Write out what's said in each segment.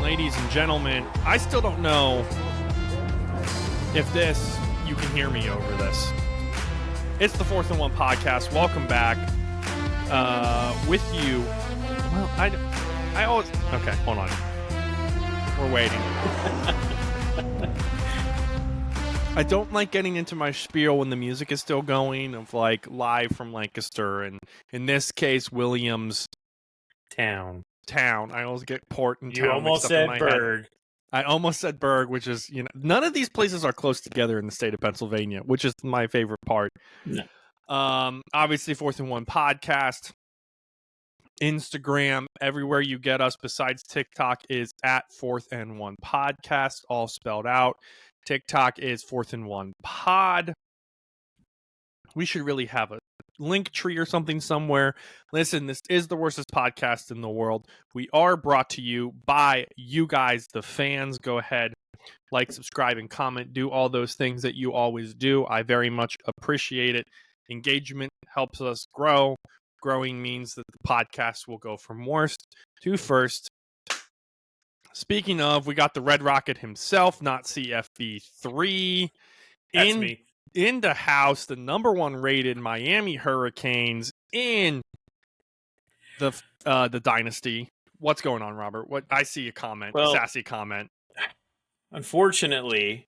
ladies and gentlemen, I still don't know if you can hear me over this. It's the 4th and 1 podcast. Welcome back. With you. Well, I always. Okay, hold on. We're waiting. I don't like getting into my spiel when the music is still going, of like live from Lancaster, and in this case, Williams Town. I always get port and town. You almost said Berg. I almost said Berg, which is, none of these places are close together in the state of Pennsylvania, which is my favorite part. No. Obviously, 4th and 1 podcast, Instagram, everywhere you get us besides TikTok is at 4th and 1 podcast, all spelled out. TikTok is 4th and 1 pod. We should really have a link tree or something somewhere. Listen, this is the worstest podcast in the world. We are brought to you by you guys, the fans. Go ahead, like, subscribe, and comment. Do all those things that you always do. I very much appreciate it. Engagement helps us grow. Growing means that the podcast will go from worst to first. Speaking of, we got the Red Rocket himself, not CFB3. That's me. In the house, the number 1 rated Miami Hurricanes in the dynasty. What's going on, Robert? What I see a comment, sassy comment. Unfortunately,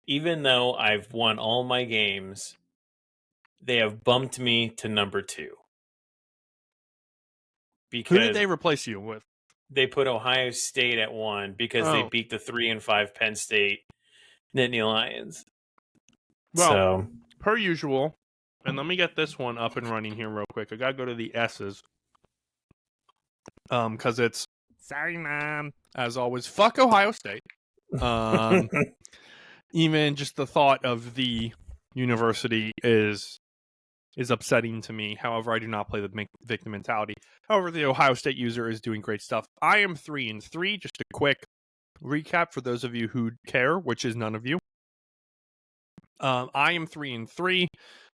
even though I've won all my games, they have bumped me to number 2. Because who did they replace you with? They put Ohio State at 1 because they beat the 3 and 5 Penn State Nittany Lions. Well, per usual, and let me get this one up and running here real quick. I gotta go to the S's. Because it's sorry, Mom. As always, fuck Ohio State. Even just the thought of the university is upsetting to me. However, I do not play the victim mentality. However, the Ohio State user is doing great stuff. I am 3-3. Just a quick recap for those of you who care, which is none of you. I am 3-3.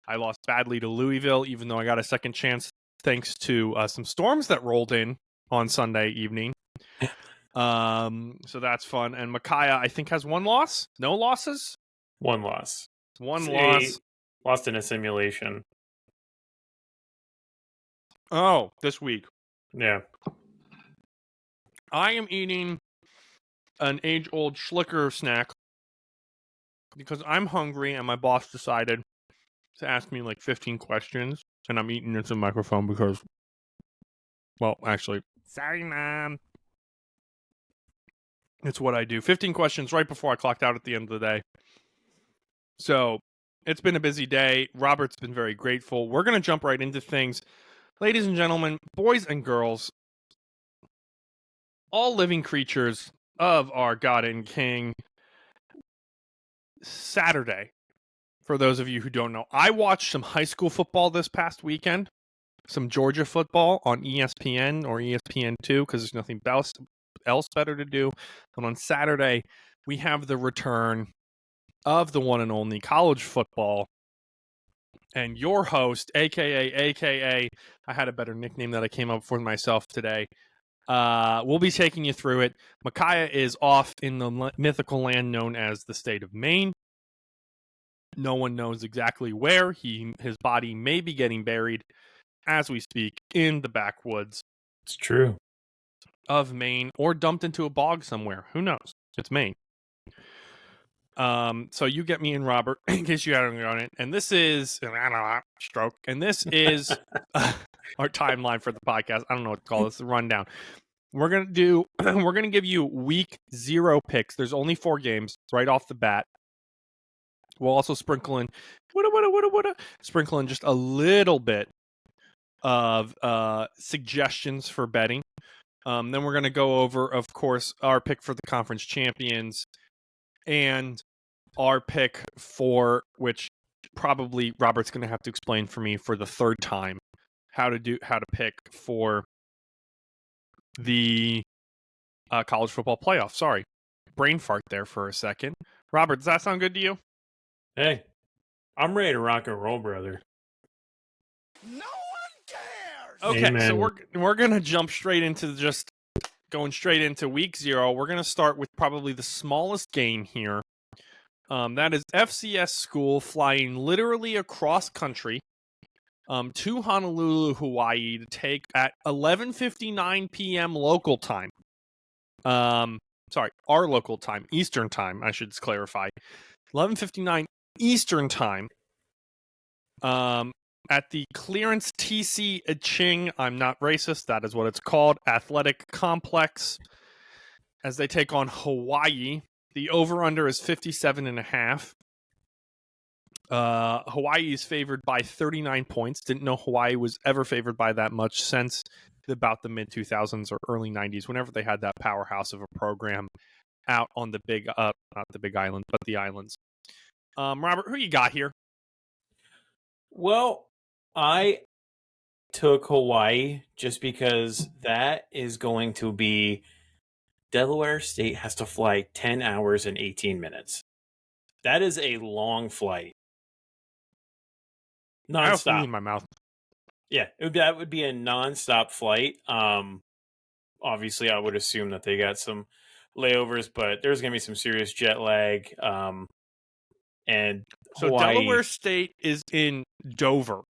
I lost badly to Louisville, even though I got a second chance thanks to some storms that rolled in on Sunday evening. So that's fun. And Micaiah, I think, has 1 loss. No losses? 1 loss. One loss. Lost in a simulation. Oh, this week. Yeah. I am eating an age-old Schlicker snack because I'm hungry and my boss decided to ask me like 15 questions, and I'm eating into the microphone because, well, actually, sorry, Mom. It's what I do. 15 questions right before I clocked out at the end of the day. So it's been a busy day. Robert's been very grateful. We're going to jump right into things. Ladies and gentlemen, boys and girls, all living creatures of our God and King, Saturday, for those of you who don't know, I watched some high school football this past weekend, some Georgia football on ESPN or ESPN2, because there's nothing else better to do. And on Saturday, we have the return of the one and only college football. And your host, AKA, I had a better nickname that I came up for myself today. We'll be taking you through it. Micaiah is off in the mythical land known as the state of Maine. No one knows exactly where. His body may be getting buried as we speak in the backwoods. It's true. Of Maine, or dumped into a bog somewhere. Who knows? It's Maine. So you get me and Robert in case you haven't on it. And this is stroke. And this is our timeline for the podcast. I don't know what to call this. The rundown. We're gonna give you week 0 picks. There's only 4 games right off the bat. We'll also sprinkle in just a little bit of suggestions for betting. Then we're gonna go over, of course, our pick for the conference champions and our pick for, which probably Robert's gonna have to explain for me for the 3rd time, how to pick for the college football playoff. Sorry, brain fart there for a second. Robert, does that sound good to you? Hey, I'm ready to rock and roll, brother. No one cares. Okay, Amen. so we're gonna jump straight into just going straight into week 0, we're going to start with probably the smallest game here. That is FCS School flying literally across country to Honolulu, Hawaii to take at 11:59 p.m. local time. Sorry, our local time, Eastern time, I should clarify. 11:59 Eastern time. At the Clearance TC Ching, I'm not racist, that is what it's called, Athletic Complex, as they take on Hawaii. The over-under is 57.5. Hawaii is favored by 39 points. Didn't know Hawaii was ever favored by that much since about the mid-2000s or early 90s, whenever they had that powerhouse of a program out on the big, not the big island, but the islands. Robert, who you got here? Well, I took Hawaii just because that is going to be Delaware State has to fly 10 hours and 18 minutes. That is a long flight. I have food Nonstop. in my mouth. Yeah, that would be a nonstop flight. Obviously, I would assume that they got some layovers, but there's going to be some serious jet lag. And So Hawaii, Delaware State is in Dover,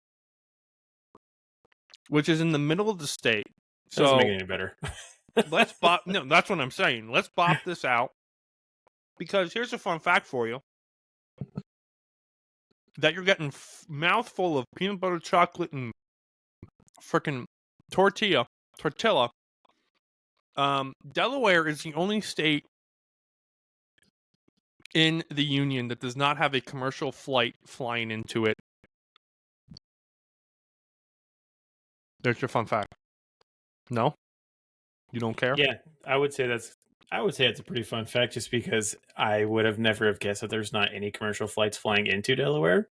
which is in the middle of the state. doesn't So make it any better. let's bop. No, that's what I'm saying. Let's bop this out, because here's a fun fact for you: that you're getting mouthful of peanut butter chocolate and freaking tortilla. Delaware is the only state in the union that does not have a commercial flight flying into it. There's your fun fact. No? You don't care? Yeah, I would say it's a pretty fun fact, just because I would have never have guessed that there's not any commercial flights flying into Delaware.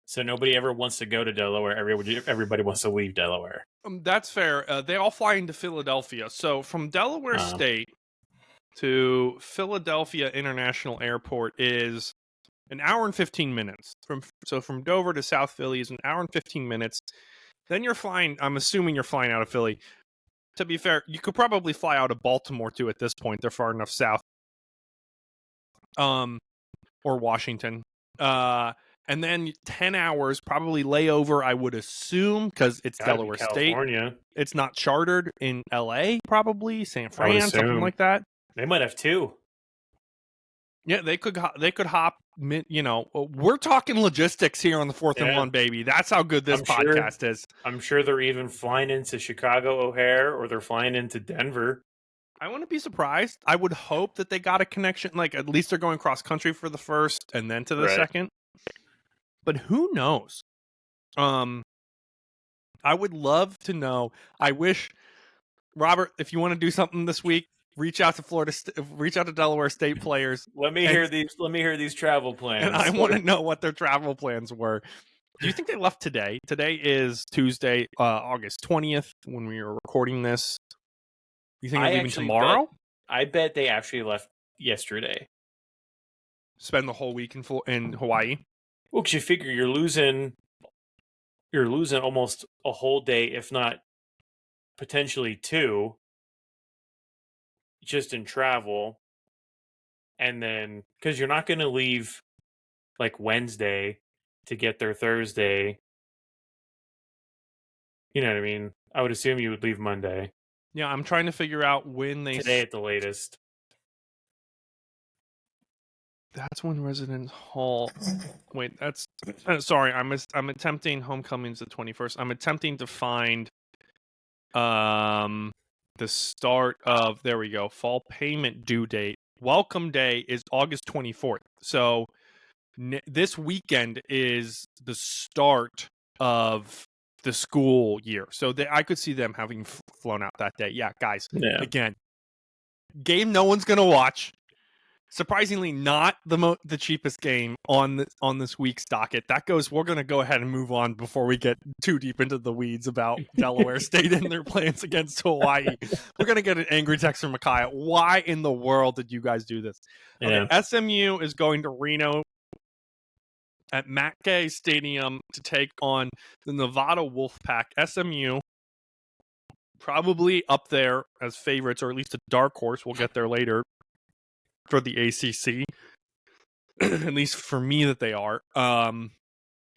So nobody ever wants to go to Delaware. Everybody wants to leave Delaware. That's fair. They all fly into Philadelphia. So from Delaware State to Philadelphia International Airport is an hour and 15 minutes. From Dover to South Philly is an hour and 15 minutes. Then you're flying, I'm assuming you're flying out of Philly. To be fair, you could probably fly out of Baltimore too at this point. They're far enough south. Or Washington. And then 10 hours, probably layover, I would assume, because it's Delaware State. It's not chartered in LA, probably, San Fran, something like that. They might have 2. Yeah, they could hop, we're talking logistics here on the 4th and 1, baby. That's how good this podcast is. I'm sure they're even flying into Chicago O'Hare, or they're flying into Denver. I wouldn't be surprised. I would hope that they got a connection, like at least they're going cross country for the first and then to the second. But who knows? I would love to know. I wish, Robert, if you want to do something this week, reach out to Delaware State players. Let me hear these travel plans. And I want to know what their travel plans were. Do you think they left today? Today is Tuesday, August 20th, when we were recording this. You think they're leaving tomorrow? I bet they actually left yesterday. Spend the whole week in Hawaii? Well, because you figure you're losing almost a whole day, if not potentially 2, just in travel. And then, because you're not going to leave like Wednesday to get there Thursday. You know what I mean? I would assume you would leave Monday. Yeah, I'm trying to figure out when they... Today at the latest. That's when Residence Hall... Wait, that's... Sorry, I'm attempting Homecoming's the 21st. I'm attempting to find the start of... There we go. Fall payment due date. Welcome Day is August 24th. So this weekend is the start of the school year. So I could see them having flown out that day. Yeah, guys. Yeah. Again, game no one's going to watch. Surprisingly, not the cheapest game on this week's docket. We're going to go ahead and move on before we get too deep into the weeds about Delaware State and their plans against Hawaii. We're going to get an angry text from Micaiah. Why in the world did you guys do this? Okay, yeah. SMU is going to Reno at Mackay Stadium to take on the Nevada Wolfpack. SMU probably up there as favorites, or at least a dark horse. We'll get there later for the ACC. At least for me that they are.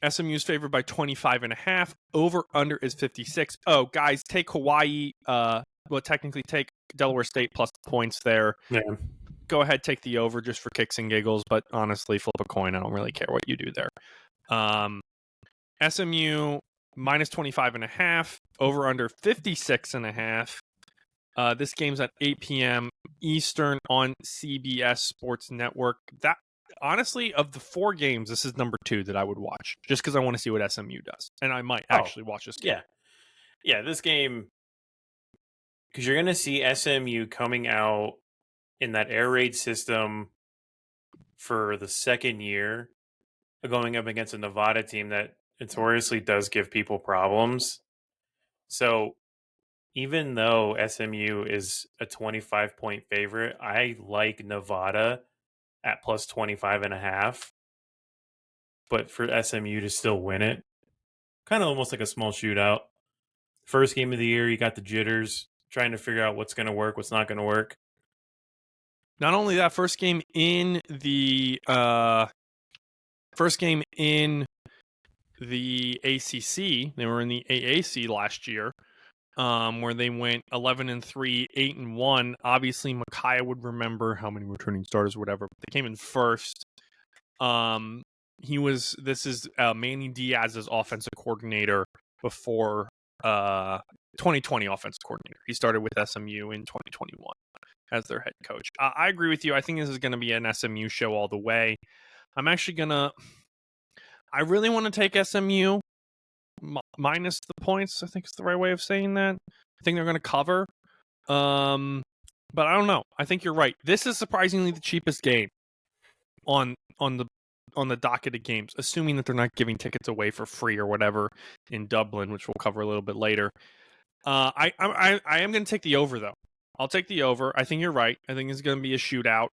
SMU is favored by 25.5. Over under is 56. Oh, guys, take Hawaii. Technically take Delaware State plus the points there. Yeah. Go ahead, take the over just for kicks and giggles. But honestly, flip a coin. I don't really care what you do there. SMU minus 25.5. Over under 56.5. This game's at 8 p.m. Eastern on CBS Sports Network. That honestly, of the 4 games, this is number 2 that I would watch, just because I want to see what SMU does, and I might actually watch this game. Yeah, this game, because you're going to see SMU coming out in that air raid system for the second year, going up against a Nevada team that notoriously does give people problems. So even though SMU is a 25-point favorite, I like Nevada at plus 25.5. But for SMU to still win it, kind of almost like a small shootout. First game of the year, you got the jitters, trying to figure out what's going to work, what's not going to work. Not only that, first game in the ACC, they were in the AAC last year, where they went 11-3, 8-1. Obviously, Micaiah would remember how many returning starters, or whatever. But they came in first. This is Manny Diaz's offensive coordinator before 2020 offensive coordinator. He started with SMU in 2021 as their head coach. I agree with you. I think this is going to be an SMU show all the way. I really want to take SMU minus the points. I think it's the right way of saying that. I think they're going to cover. But I don't know. I think you're right. This is surprisingly the cheapest game on the docket of games, assuming that they're not giving tickets away for free or whatever in Dublin, which we'll cover a little bit later. I am going to take the over, though. I'll take the over. I think you're right. I think it's going to be a shootout,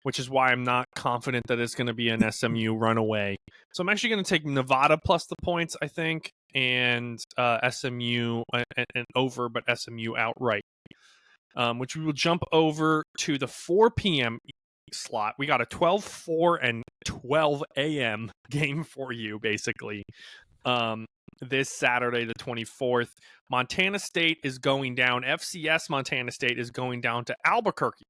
which is why I'm not confident that it's going to be an SMU runaway. So I'm actually going to take Nevada plus the points, I think, and SMU and over, but SMU outright, which we will jump over to the 4 p.m. slot. We got a 12-4 and 12 a.m. game for you, basically. This Saturday, the 24th, Montana State is going down. FCS Montana State is going down to Albuquerque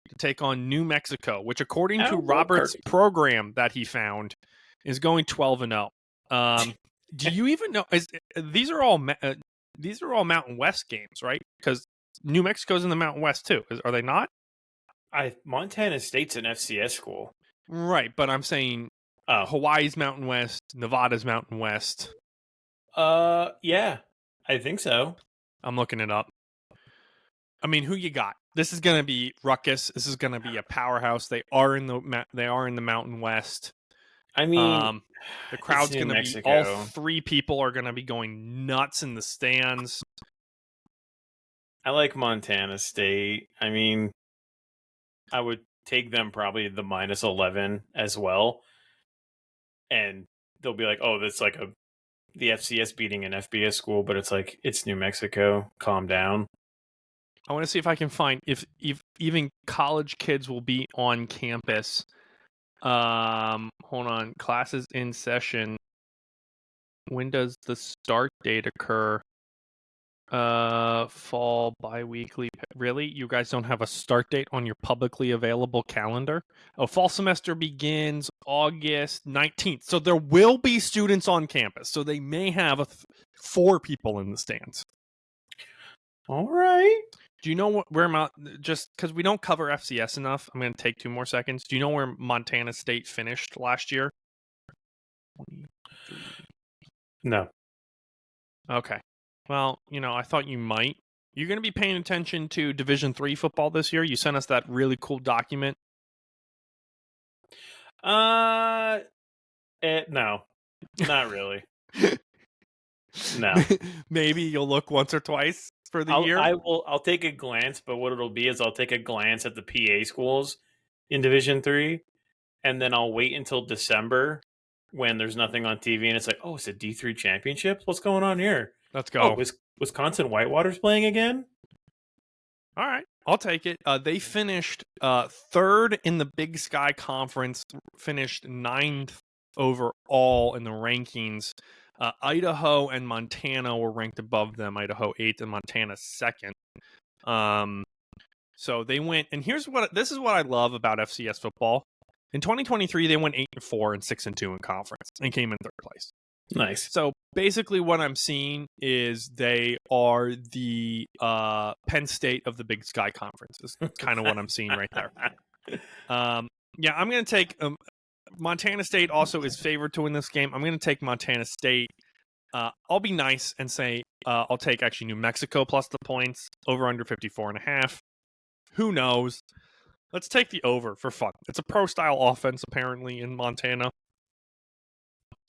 to take on New Mexico, which, according to Robert's program that he found, is going 12-0. Do you even know? These are all Mountain West games, right? Because New Mexico's in the Mountain West too. Are they not? Montana State's an FCS school, right? But I'm saying Hawaii's Mountain West, Nevada's Mountain West. Yeah, I think so. I'm looking it up. I mean, who you got? This is going to be ruckus. This is going to be a powerhouse. They are in the Mountain West. I mean, the crowd's going to be, all 3 people are going to be going nuts in the stands. I like Montana State. I mean, I would take them probably the minus 11 as well. And they'll be like, oh, that's like the FCS beating an FBS school, but it's like, it's New Mexico. Calm down. I want to see if I can find if even college kids will be on campus. Hold on. Classes in session. When does the start date occur? Fall biweekly. Really? You guys don't have a start date on your publicly available calendar? Oh, fall semester begins August 19th. So there will be students on campus. So they may have 4 people in the stands. All right. Do you know where just because we don't cover FCS enough, I'm going to take 2 more seconds. Do you know where Montana State finished last year? No. Okay. Well, I thought you might. You're going to be paying attention to Division III football this year? You sent us that really cool document. No, not really. No. Maybe you'll look once or twice for the year. I'll take a glance, but what it'll be is I'll take a glance at the PA schools in Division III, and then I'll wait until December when there's nothing on TV, and it's like, oh, it's a D3 championship? What's going on here? Let's Oh, go. Wisconsin Whitewater's playing again? All right, I'll take it. They finished third in the Big Sky Conference, finished ninth overall in the rankings. Idaho and Montana were ranked above them. Idaho 8th and Montana 2nd. So they went, and this is what I love about FCS football. In 2023, they went 8-4 and 6-2 in conference and came in third place. Nice. So basically, what I'm seeing is they are the Penn State of the Big Sky Conference. Is kind of what I'm seeing right there. Yeah, I'm going to take Montana State. Also, is favored to win this game. I'm going to take Montana State. I'll be nice and say I'll take actually New Mexico plus the points over under 54.5. Who knows? Let's take the over for fun. It's a pro style offense apparently in Montana.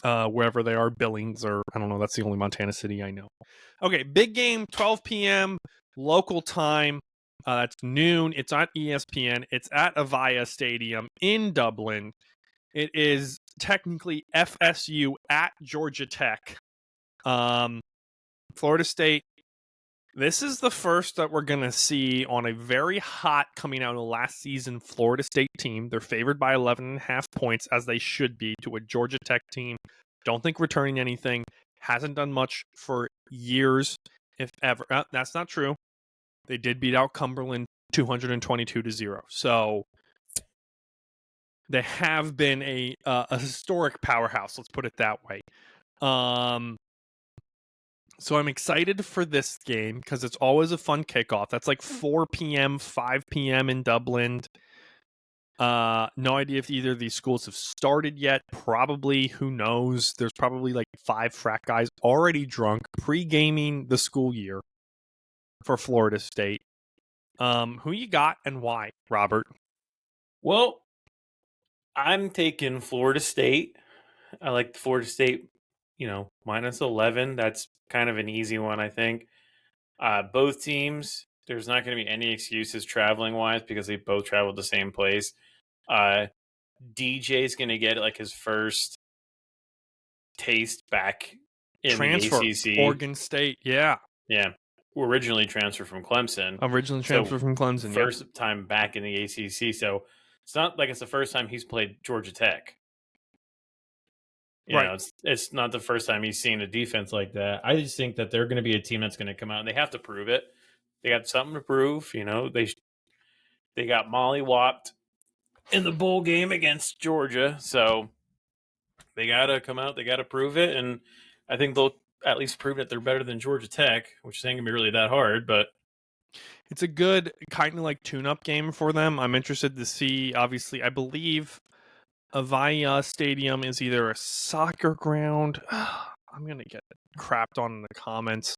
Wherever they are, Billings, or I don't know. That's the only Montana city I know. Okay, big game, 12 p.m. local time. That's noon. It's on ESPN. It's at Avaya Stadium in Dublin. It is technically FSU at Georgia Tech. Florida State. This is the first that we're going to see on a very hot coming out of last season Florida State team. They're favored by 11.5 points, as they should be, to a Georgia Tech team. Don't think returning anything. Hasn't done much for years, if ever. That's not true. They did beat out Cumberland 222-0. So they have been a historic powerhouse. Let's put it that way. So I'm excited for this game because it's always a fun kickoff. That's like 4 p.m., 5 p.m. in Dublin. No idea if either of these schools have started yet. Probably. Who knows? There's probably like 5 frat guys already drunk pre-gaming the school year for Florida State. Who you got and why, Robert? Well, I'm taking Florida State. I like Florida State, minus 11. That's kind of an easy one, I think. Both teams, there's not going to be any excuses traveling-wise because they both traveled the same place. DJ's going to get like his first taste back in Transfer, the ACC. Oregon State, yeah. Yeah. Originally transferred from Clemson. Originally transferred from Clemson, First time back in the ACC. So it's not like it's the first time he's played Georgia Tech. You know, it's not the first time he's seen a defense like that. I just think that they're going to be a team that's going to come out and they have to prove it. They got something to prove. They got mollywopped in the bowl game against Georgia, so they got to come out. They got to prove it, and I think they'll at least prove that they're better than Georgia Tech, which ain't going to be really that hard, but it's a good kind of like tune-up game for them. I'm interested to see, obviously, I believe Avaya Stadium is either a soccer ground. I'm going to get crapped on in the comments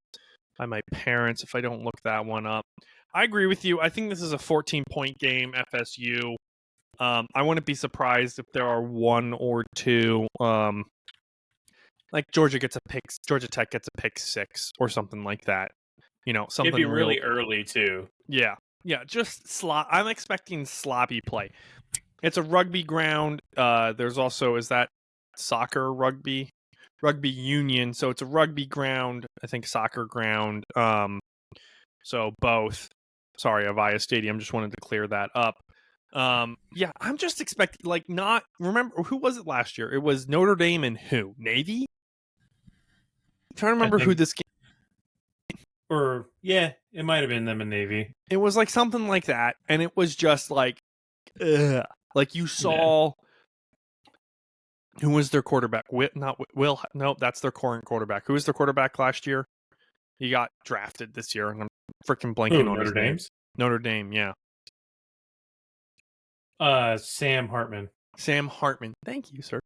by my parents if I don't look that one up. I agree with you. I think this is a 14-point game, FSU. I wouldn't be surprised if there are 1 or 2. Like Georgia Tech gets a pick 6 or something like that. Something it'd be really early too. Yeah, just I'm expecting sloppy play. It's a rugby ground. There's also, is that soccer rugby union? So it's a rugby ground, I think soccer ground. So both. Sorry, Avaya Stadium. Just wanted to clear that up. Yeah, I'm just expecting remember who was it last year? It was Notre Dame and who? Navy? I'm trying to remember who this game. Or yeah, it might have been them and Navy. It was like something like that, and it was just like, ugh. Like you saw, who was their quarterback? Will. No, that's their current quarterback. Who was their quarterback last year? He got drafted this year, and I'm freaking blanking on his name. Notre Dame, yeah. Sam Hartman. Sam Hartman. Thank you, sir.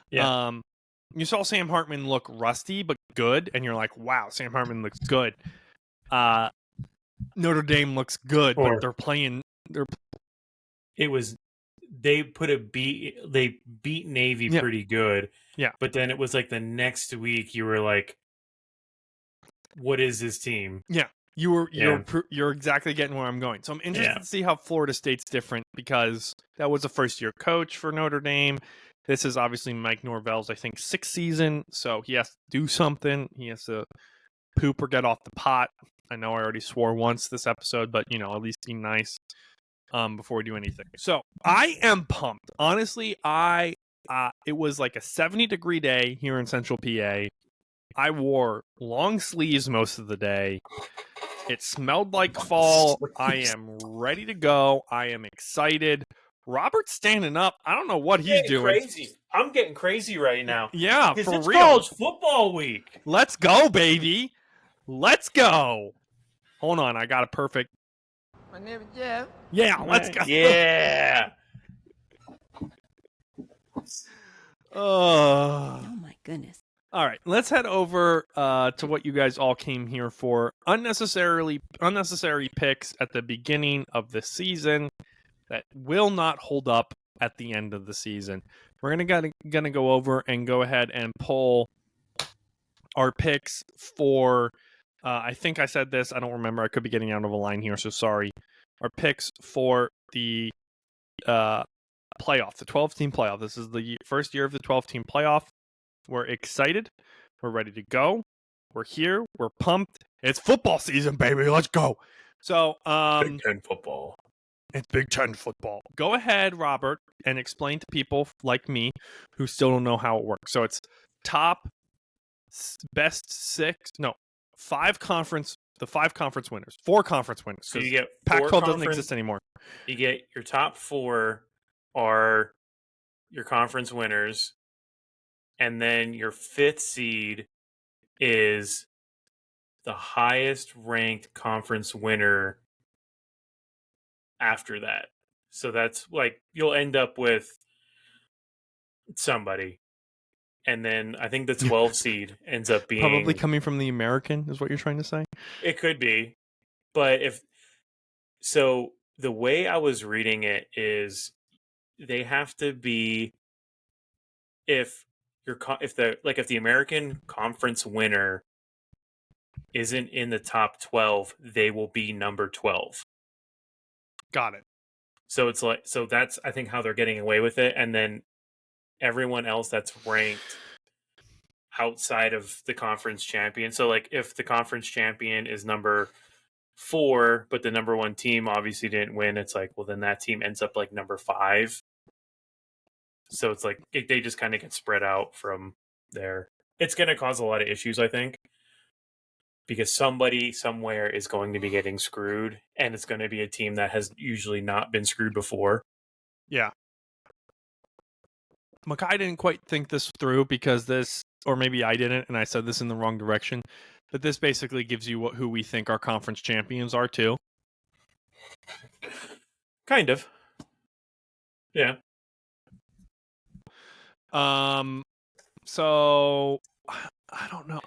Yeah. You saw Sam Hartman look rusty but good, and you're like, wow, Sam Hartman looks good. Notre Dame looks good, but they're playing. They beat Navy pretty good. Yeah. But then it was like the next week you were like, what is this team? Yeah. You're exactly getting where I'm going. So I'm interested to see how Florida State's different because that was a first-year coach for Notre Dame. This is obviously Mike Norvell's, I think, 6th season, so he has to do something. He has to poop or get off the pot. I know I already swore once this episode, but at least be nice before we do anything. So I am pumped. Honestly, it was like a 70-degree day here in Central PA. I wore long sleeves most of the day. It smelled like fall. I am ready to go. I am excited. Robert's standing up. I don't know what he's doing. Crazy. I'm getting crazy right now. Yeah, for it's real. College football week. Let's go, baby. Let's go. Hold on, I got a perfect. My name is Jeff. Yeah, let's go. Yeah. Oh my goodness. All right, let's head over to what you guys all came here for. Unnecessary picks at the beginning of the season that will not hold up at the end of the season. We're gonna go over and go ahead and pull our picks for. I think I said this. I don't remember. I could be getting out of a line here, so sorry. Our picks for the playoff, the 12-team playoff. This is the first year of the 12-team playoff. We're excited. We're ready to go. We're here. We're pumped. It's football season, baby. Let's go. So, Big Ten football. It's Big Ten football. Go ahead, Robert, and explain to people like me who still don't know how it works. So it's five conference winners, 4 conference winners. So you get Pac-12 doesn't exist anymore. You get your top 4 are your conference winners, and then your 5th seed is the highest ranked conference winner after that. So that's like you'll end up with somebody. And then I think the 12 seed ends up being probably coming from the American is what you're trying to say? It could be. But the way I was reading it is they have to be if the American conference winner isn't in the top 12, they will be number 12. Got it. So that's I think how they're getting away with it, and then everyone else that's ranked outside of the conference champion. So like if the conference champion is number 4, but the number 1 team obviously didn't win, it's like, well, then that team ends up like number 5. So it's like they just kind of get spread out from there. It's going to cause a lot of issues, I think, because somebody somewhere is going to be getting screwed, and it's going to be a team that has usually not been screwed before. Yeah. Makai didn't quite think this through because this, or maybe I didn't, and I said this in the wrong direction, but this basically gives you who we think our conference champions are too. Kind of. Yeah. So I don't know.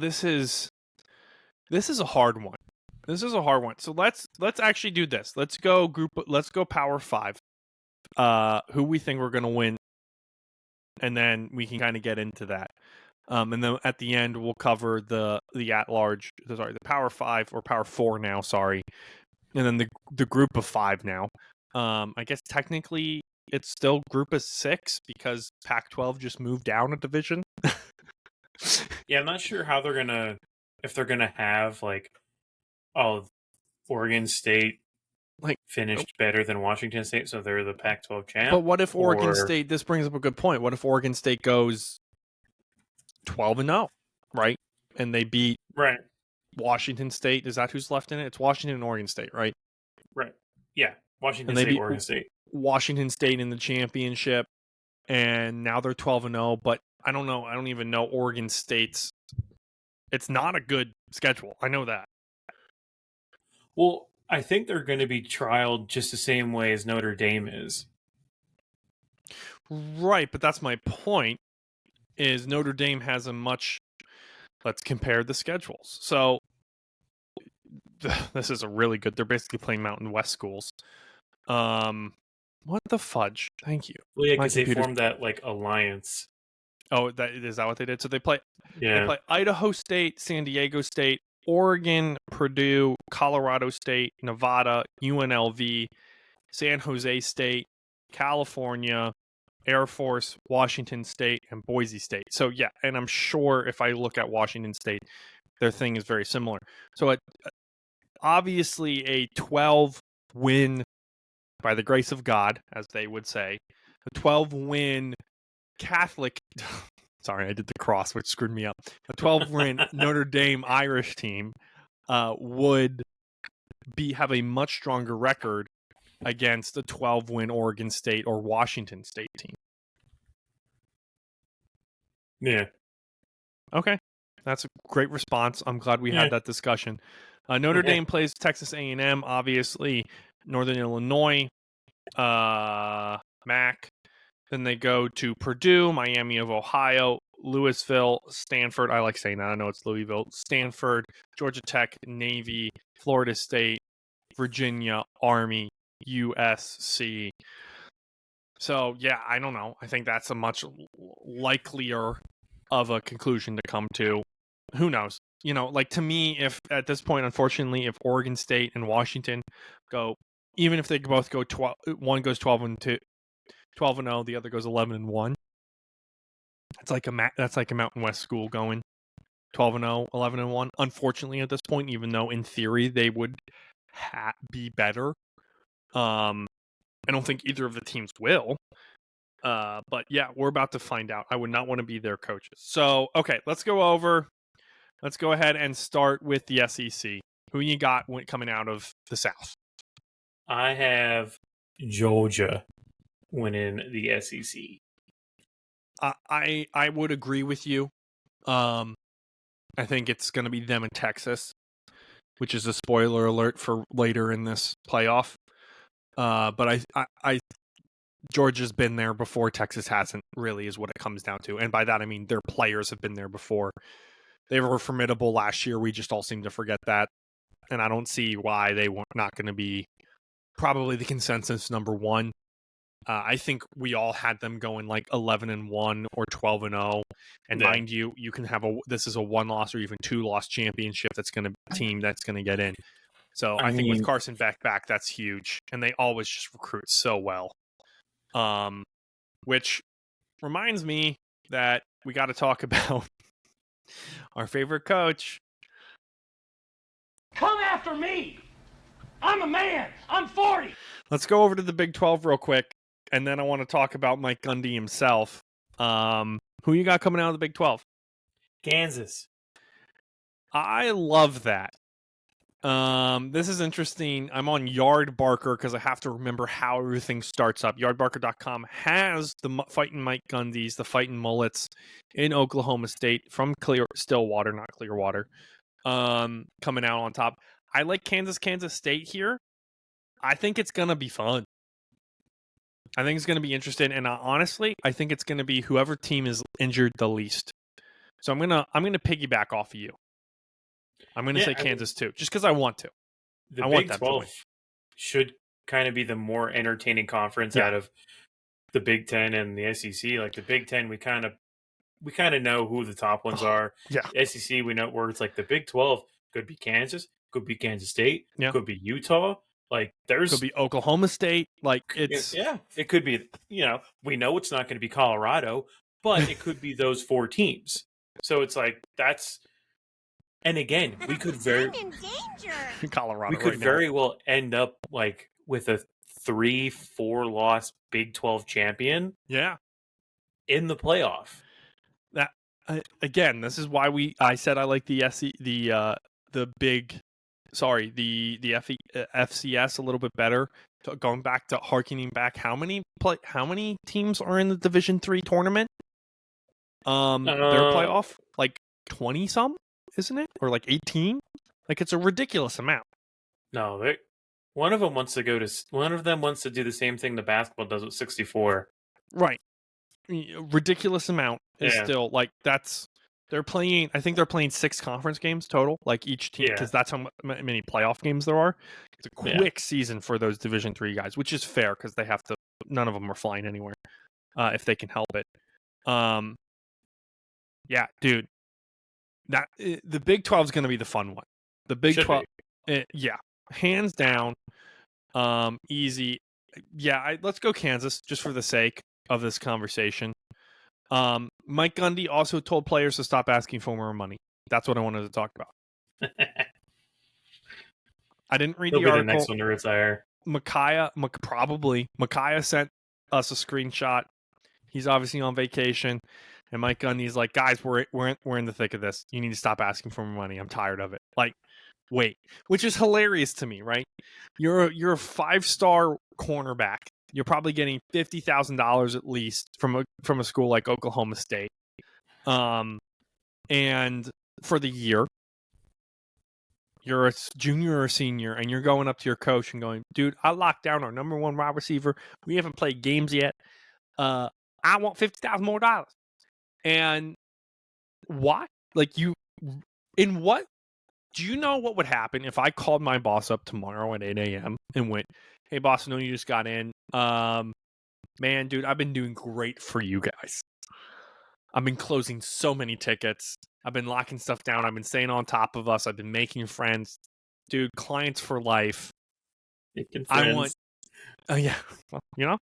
This is a hard one. So let's actually do this. Let's go Power 5. Who we think we're going to win, and then we can kind of get into that. And then at the end we'll cover the Power 5 or Power 4 now, sorry. And then the group of 5 now. I guess technically it's still group of 6 because Pac-12 just moved down a division. Yeah, I'm not sure how if they're gonna have Oregon State finished better than Washington State, so they're the Pac-12 champ. But what if Oregon State? This brings up a good point. What if Oregon State goes 12-0, right? And they beat Washington State. Is that who's left in it? It's Washington and Oregon State, right? Right. Yeah, Washington State, Oregon State. Washington State in the championship, and now they're 12-0. But I don't know. I don't even know Oregon State's. It's not a good schedule. I know that. Well, I think they're going to be trialed just the same way as Notre Dame is. Right, but that's my point. Is Notre Dame has a much. Let's compare the schedules. So this is a really good. They're basically playing Mountain West schools. What the fudge? Thank you. Well, yeah, because they formed that alliance. Oh, is that what they did? So they play. Yeah. They play Idaho State, San Diego State, Oregon, Purdue, Colorado State, Nevada, UNLV, San Jose State, California, Air Force, Washington State, and Boise State. So yeah, and I'm sure if I look at Washington State, Their thing is very similar. So obviously a 12-win, by the grace of God, as they would say, a 12-win Catholic. Sorry, I did the cross, which screwed me up. A 12-win Notre Dame Irish team would have a much stronger record against a 12-win Oregon State or Washington State team. Yeah. Okay, that's a great response. I'm glad we had that discussion. Notre Dame plays Texas A&M, obviously. Northern Illinois, MAC. Then they go to Purdue, Miami of Ohio, Louisville, Stanford. I like saying that. I know it's Louisville. Stanford, Georgia Tech, Navy, Florida State, Virginia, Army, USC. So, yeah, I don't know. I think that's a much likelier of a conclusion to come to. Who knows? You know, like, to me, if at this point, unfortunately, if Oregon State and Washington go, even if they both go 12, one goes 12-2, 12-0, the other goes 11-1. It's like that's like a Mountain West school going 12-0, 11-1. Unfortunately, at this point, even though in theory they would be better, I don't think either of the teams will. But yeah, we're about to find out. I would not want to be their coaches. So okay, let's go ahead and start with the SEC. Who you got coming out of the South? I have Georgia winning the SEC. I would agree with you. I think it's going to be them in Texas, which is a spoiler alert for later in this playoff. But I Georgia's been there before. Texas hasn't, really, is what it comes down to. And by that, I mean their players have been there before. They were formidable last year. We just all seem to forget that. And I don't see why they were not going to be probably the consensus number one. I think we all had them going like 11-1 or 12-0. And mind you, you can have this is a 1-loss or even 2-loss championship team that's going to get in. So I think with Carson Beck back, that's huge. And they always just recruit so well. Which reminds me that we got to talk about our favorite coach. Come after me. I'm a man. I'm 40. Let's go over to the Big 12 real quick, and then I want to talk about Mike Gundy himself. Who you got coming out of the Big 12? Kansas. I love that. This is interesting. I'm on Yardbarker because I have to remember how everything starts up. Yardbarker.com has the Fighting Mike Gundys, the Fighting Mullets in Oklahoma State from Stillwater, not Clearwater, coming out on top. I like Kansas State here. I think it's going to be fun. I think it's going to be interesting. And honestly, I think it's going to be whoever team is injured the least. So I'm going to piggyback off of you. I'm going to say Kansas too, just because I want to. The Big 12 should kind of be the more entertaining conference out of the Big 10 and the SEC. Like the Big 10, we kind of know who the top ones are. Yeah. SEC, we know where it's like the Big 12 could be Kansas, could be Kansas State, could be Utah. Like could be Oklahoma State. Like it's it could be. We know it's not going to be Colorado, but it could be those four teams. So it's like that's. And again, we could I'm in danger. Colorado. We could very well end up like with a 3-4 loss Big 12 champion. Yeah, in the playoff. That again, this is why I said I like the FCS a little bit better. Going back to harkening back, how many teams are in the Division III tournament? Their playoff like 20 some. Isn't it? Or like 18? Like it's a ridiculous amount. No, one of them wants to do the same thing the basketball does with 64. Right. Ridiculous amount is still like they're playing. I think they're playing 6 conference games total, like each team, because that's how many playoff games there are. It's a quick season for those Division III guys, which is fair because they have to. None of them are flying anywhere if they can help it. Yeah, dude. The Big 12 is going to be the fun one. The Big 12, hands down, easy. Yeah, let's go Kansas just for the sake of this conversation. Mike Gundy also told players to stop asking for more money. That's what I wanted to talk about. I didn't read He'll the be the article. next one to retire. Micaiah sent us a screenshot. He's obviously on vacation, and Mike Gundy's like, guys, we're in the thick of this. You need to stop asking for more money. I'm tired of it. Like, wait, which is hilarious to me, right? You're a 5-star cornerback. You're probably getting $50,000 at least from a school like Oklahoma State, and for the year. You're a junior or senior, and you're going up to your coach and going, dude, I locked down our number 1 wide receiver. We haven't played games yet. I want $50,000 more. And why? Like, do you know what would happen if I called my boss up tomorrow at 8 a.m. and went, hey, boss, I know you just got in. Man, dude, I've been doing great for you guys. I've been closing so many tickets. I've been locking stuff down. I've been staying on top of us. I've been making friends. Dude, clients for life. Making friends. I want... yeah. Well,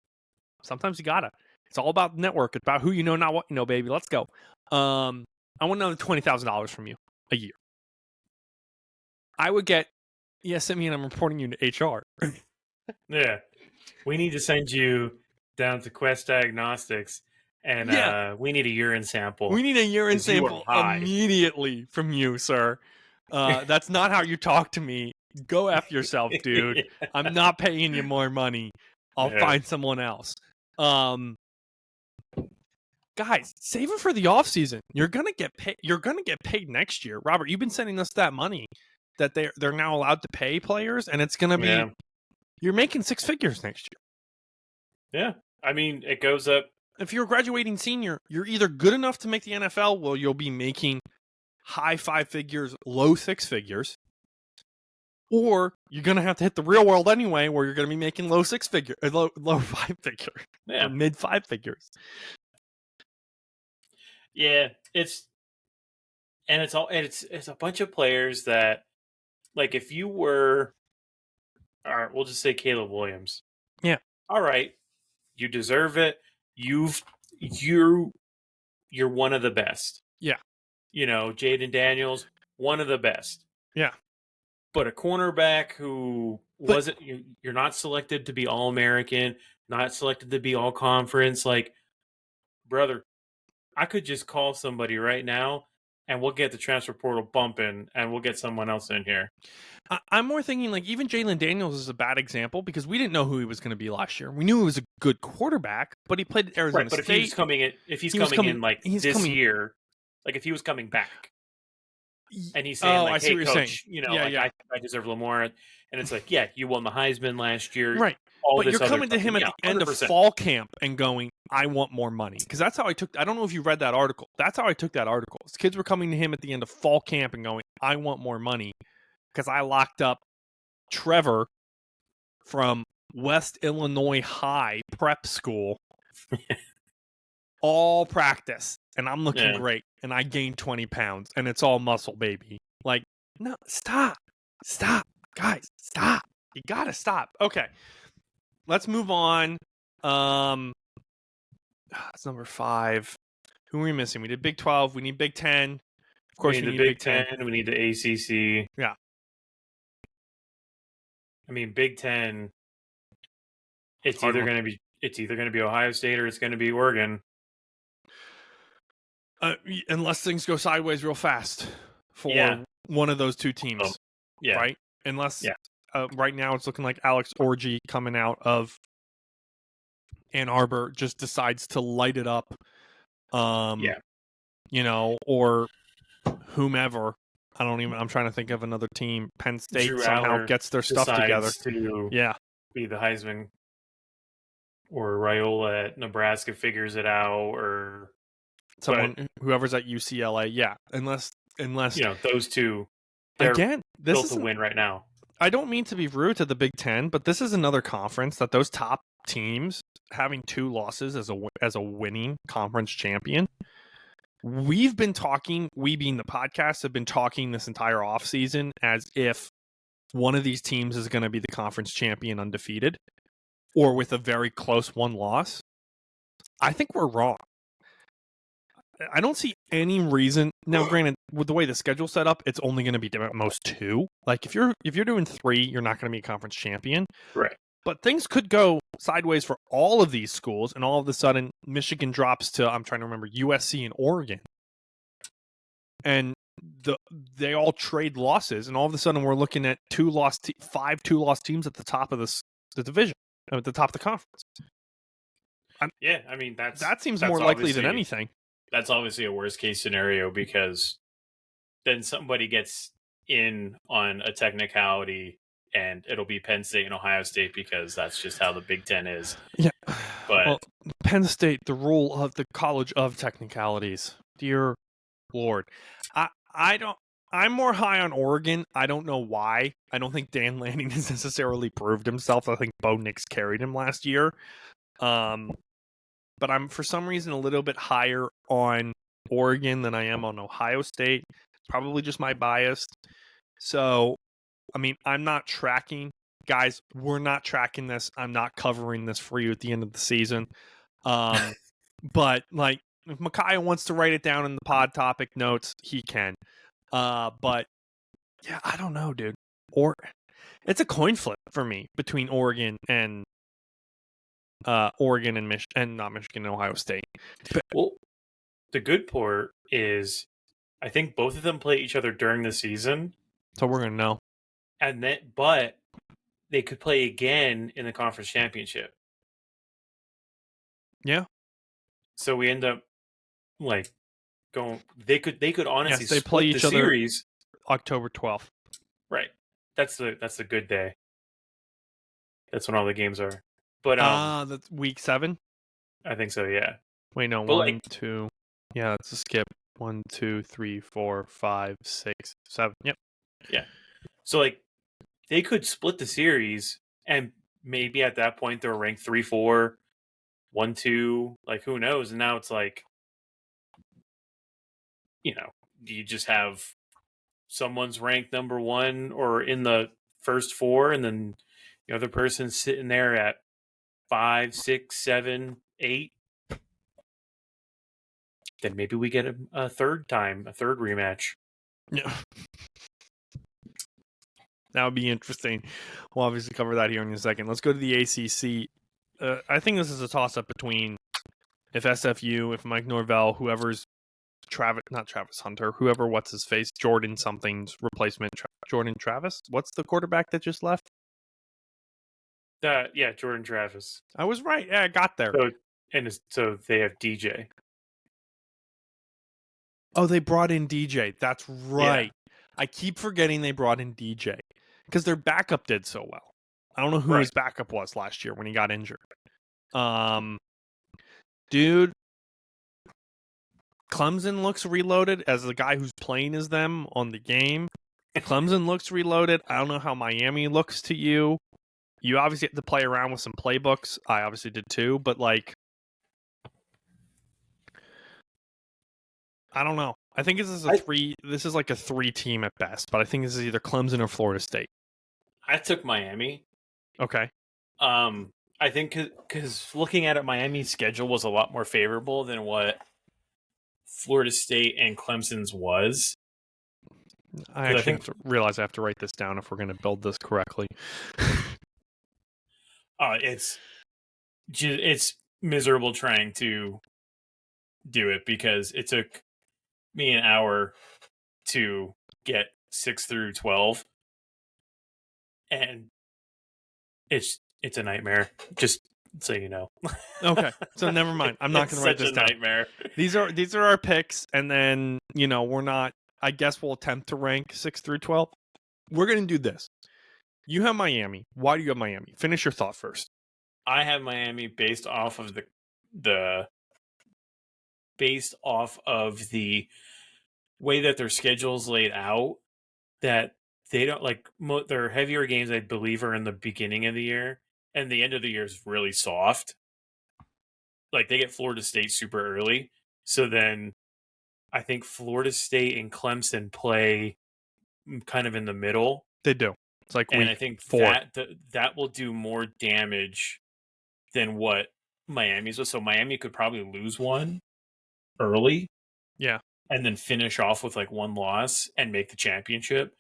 sometimes you gotta. It's all about the network. It's about who you know, not what you know, baby. Let's go. I want another $20,000 from you a year. I would get... Yes, I mean, I'm reporting you to HR. Yeah. We need to send you down to Quest Diagnostics, and we need a urine sample. We need a urine 'Cause you are sample high. immediately from you, sir. That's not how you talk to me. Go F yourself, dude. I'm not paying you more money. I'll find someone else. Guys, save it for the offseason. You're gonna get paid. You're gonna get paid next year. Robert, you've been sending us that money that they're now allowed to pay players, and it's gonna be you're making 6 figures next year. Yeah. I mean, it goes up. If you're a graduating senior, you're either good enough to make the NFL, well, you'll be making high 5 figures, low 6 figures, or you're going to have to hit the real world anyway, where you're going to be making low 5 figure, or mid 5 figures. Yeah, it's a bunch of players that, like, if you were, all right, we'll just say Caleb Williams. Yeah. All right, you deserve it. You're one of the best. Yeah. Jaden Daniels, one of the best. Yeah. But a cornerback who wasn't, you're not selected to be All-American, not selected to be All-Conference. Like, brother, I could just call somebody right now and we'll get the transfer portal bumping and we'll get someone else in here. I'm more thinking like even Jalen Daniels is a bad example because we didn't know who he was going to be last year. We knew he was a good quarterback, but he played at Arizona State. But if he's coming in, this year, like if he was coming back, and he's saying like, "Hey, coach, I deserve a little more," and it's like, "Yeah, you won the Heisman last year, right?" But you're coming to him at the end of fall camp and going, "I want more money," because that's how I took. I don't know if you read that article. That's how I took that article. Kids were coming to him at the end of fall camp and going, "I want more money." Because I locked up Trevor from West Illinois High prep school all practice, and I'm looking great, and I gained 20 pounds, and it's all muscle, baby. Like, no, stop, guys, stop. You gotta stop. Okay, let's move on. That's number 5. Who are we missing? We did Big 12. We need Big 10. Of course, we need the Big 10. We need the ACC. Yeah. I mean, Big 10. It's either going to be Ohio State or it's going to be Oregon. Unless things go sideways real fast for one of those two teams, right? Unless right now it's looking like Alex Orji coming out of Ann Arbor just decides to light it up, or whomever. I'm trying to think of another team. Penn State Drew somehow Aller gets their stuff together. To be the Heisman, or Raiola at Nebraska figures it out, or whoever's at UCLA. Yeah, unless those two. Again, this built is to win right now. I don't mean to be rude to the Big Ten, but this is another conference that those top teams having 2 losses as a winning conference champion. We've been talking, we being the podcast, have been talking this entire offseason as if one of these teams is going to be the conference champion undefeated or with a very close 1 loss. I think we're wrong. I don't see any reason. Now, granted, with the way the schedule's set up, it's only going to be at most 2. Like if you're doing 3, you're not going to be a conference champion. Right. But things could go sideways for all of these schools, and all of a sudden Michigan drops to, I'm trying to remember, USC and Oregon, and they all trade losses, and all of a sudden we're looking at 5 2-loss teams at the top of the division, at the top of the conference. Yeah, I mean that seems more likely than anything. That's obviously a worst case scenario, because then somebody gets in on a technicality and it'll be Penn State and Ohio State, because that's just how the Big Ten is. Yeah. But well, Penn State, the rule of the college of technicalities. Dear Lord. I'm more high on Oregon. I don't know why. I don't think Dan Lanning has necessarily proved himself. I think Bo Nix carried him last year. But I'm, for some reason, a little bit higher on Oregon than I am on Ohio State. It's probably just my bias. So, I mean, I'm not tracking. Guys, we're not tracking this. I'm not covering this for you at the end of the season. But, like, if Micaiah wants to write it down in the pod topic notes, he can. But, yeah, I don't know, dude. Or it's a coin flip for me between Oregon and not Michigan and Ohio State. Well, the good part is I think both of them play each other during the season. So we're going to know. But they could play again in the conference championship. Yeah. So we end up like going. They could honestly they play each other series October 12th. Right. That's the good day. That's when all the games are. But that's week 7. I think so. Yeah. Wait, no, but 1, 2. Yeah, it's a skip. 1, 2, 3, 4, 5, 6, 7. Yep. Yeah. So like they could split the series, and maybe at that point they're ranked 3, 4, 1, 2. Like who knows? And now it's like, you just have someone's ranked number 1 or in the first 4, and then the other person's sitting there at 5, 6, 7, 8. Then maybe we get a third rematch. Yeah. That would be interesting. We'll obviously cover that here in a second. Let's go to the ACC. I think this is a toss-up between if SFU, if Mike Norvell, whoever's not Travis Hunter, whoever, what's his face, Jordan something's replacement, Jordan Travis. What's the quarterback that just left? Yeah, Jordan Travis. I was right. Yeah, I got there. So they have DJ. Oh, they brought in DJ. That's right. Yeah. I keep forgetting they brought in DJ because their backup did so well. I don't know who his backup was last year when he got injured. Dude, Clemson looks reloaded as the guy who's playing as them on the game. Clemson looks reloaded. I don't know how Miami looks to you. You obviously have to play around with some playbooks. I obviously did too, but like, I don't know. I think this is This is like a 3-team at best, but I think this is either Clemson or Florida State. I took Miami. Okay. I think because looking at it, Miami's schedule was a lot more favorable than what Florida State and Clemson's was. I actually have to realize I have to write this down if we're going to build this correctly. It's miserable trying to do it because it took me an hour to get 6 through 12, and it's a nightmare. Just so you know. Okay, so never mind. I'm not going to write this down. Nightmare. These are our picks, and then we're not. I guess we'll attempt to rank 6 through 12. We're going to do this. You have Miami. Why do you have Miami? Finish your thought first. I have Miami based off of the way that their schedule's laid out, that they don't like their heavier games, I believe, are in the beginning of the year, and the end of the year is really soft. Like they get Florida State super early, so then I think Florida State and Clemson play kind of in the middle. They do. It's like and I think 4. that will do more damage than what Miami's was. So Miami could probably lose one early. Yeah. and then finish off with like one loss and make the championship.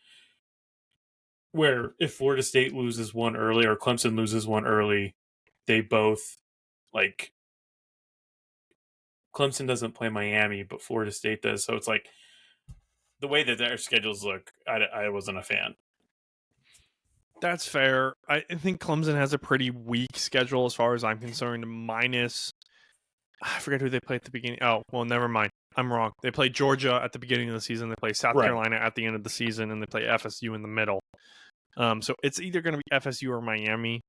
Where if Florida State loses one early or Clemson loses one early, they both like Clemson doesn't play Miami, but Florida State does. So it's like the way that their schedules look, I wasn't a fan. That's fair. I think Clemson has a pretty weak schedule as far as I'm concerned, minus I forget who they play at the beginning. Oh, well, never mind. I'm wrong. They play Georgia at the beginning of the season. They play South Carolina at the end of the season, and they play FSU in the middle. So it's either going to be FSU or Miami.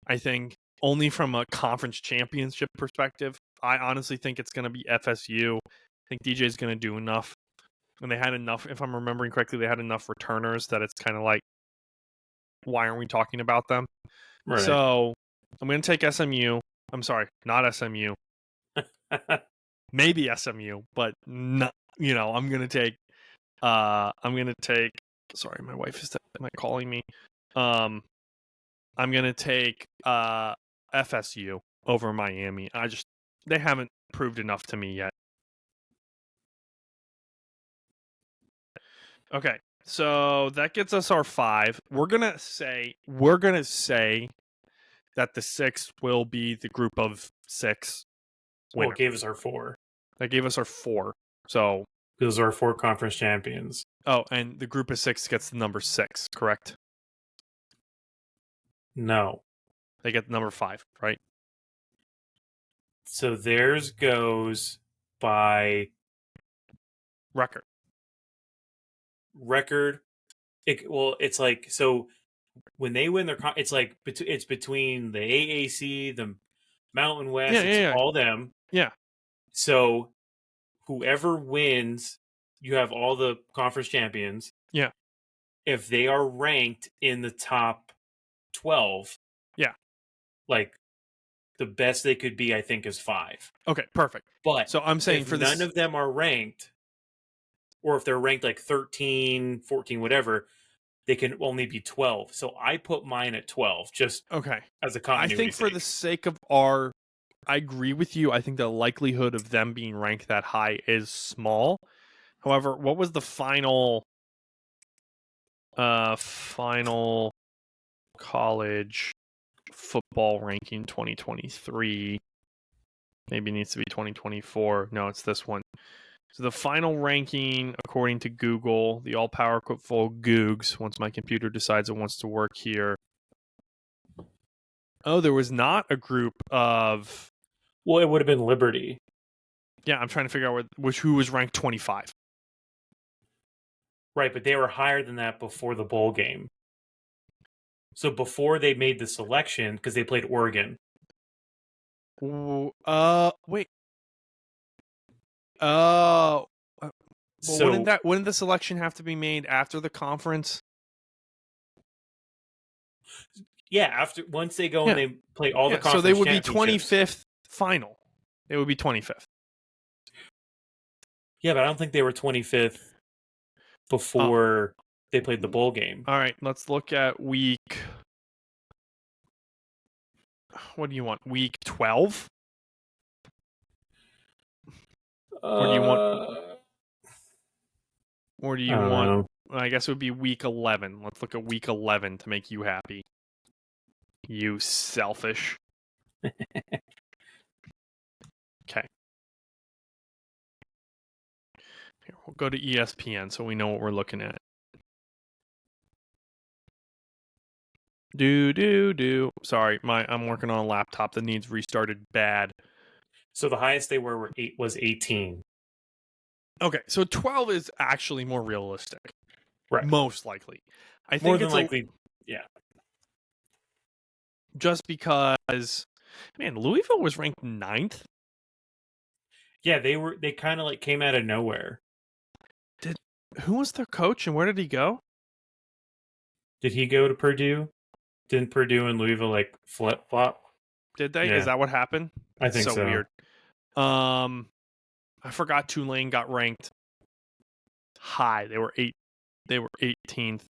I think only from a conference championship perspective. I honestly think it's going to be FSU. I think DJ's going to do enough, and they had enough. If I'm remembering correctly, they had enough returners that it's kind of like, why aren't we talking about them? Right. So I'm going to take SMU. I'm sorry, not SMU. Maybe SMU, but not, I'm going to take, sorry, my wife is calling me. I'm going to take FSU over Miami. They haven't proved enough to me yet. Okay. So that gets us our 5. We're going to say that the 6 will be the group of 6. Well, it gave us our 4. That gave us our 4. So those are our 4 conference champions. Oh, and the group of 6 gets the number 6, correct? No. They get the number 5, right? So theirs goes by record. It's like, so when they win their, it's like it's between the AAC, the Mountain West, all them. Yeah. So whoever wins, you have all the conference champions. Yeah. If they are ranked in the top 12. Yeah. Like the best they could be, I think, is 5. Okay, perfect. But so I'm saying for none of them are ranked, or if they're ranked like 13, 14, whatever, they can only be 12. So I put mine at 12, just as a continuity. I think for the sake of I agree with you. I think the likelihood of them being ranked that high is small. However, what was the final college football ranking 2023? Maybe it needs to be 2024. No, it's this one. So the final ranking, according to Google, the all-powerful Googs, once my computer decides it wants to work here. Oh, there was not a group of... Well, it would have been Liberty. Yeah, I'm trying to figure out who was ranked 25. Right, but they were higher than that before the bowl game. So before they made the selection, because they played Oregon. Wait. Well, wouldn't the selection have to be made after the conference? Yeah, once they go and they play all the conference. So they would be 25th final. They would be 25th. Yeah, but I don't think they were 25th before they played the bowl game. All right, let's look at week. What do you want? Week 12? Or do you want? Or do you want? I guess it would be week 11. Let's look at week 11 to make you happy. You selfish. Okay. Here, we'll go to ESPN so we know what we're looking at. Sorry, I'm working on a laptop that needs restarted bad. So the highest they were was 18. Okay, so 12 is actually more realistic. Right. Most likely. I think more than likely, yeah. Just because, man, Louisville was ranked 9th. Yeah, they kind of like came out of nowhere. Who was their coach and where did he go? Did he go to Purdue? Didn't Purdue and Louisville like flip flop? Did they? Yeah. Is that what happened? I think so. Weird. I forgot Tulane got ranked high. They were 18th.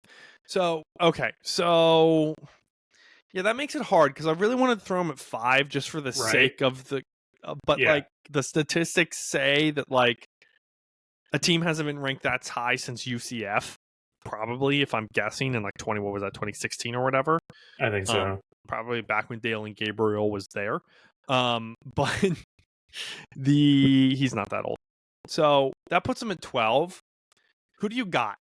So yeah, that makes it hard because I really wanted to throw them at 5 just for the sake of the. But like the statistics say that like a team hasn't been ranked that high since UCF. Probably, if I'm guessing, in like 2016 or whatever. I think so. Probably back when Dale and Gabriel was there. But he's not that old. So that puts him at 12. Who do you got?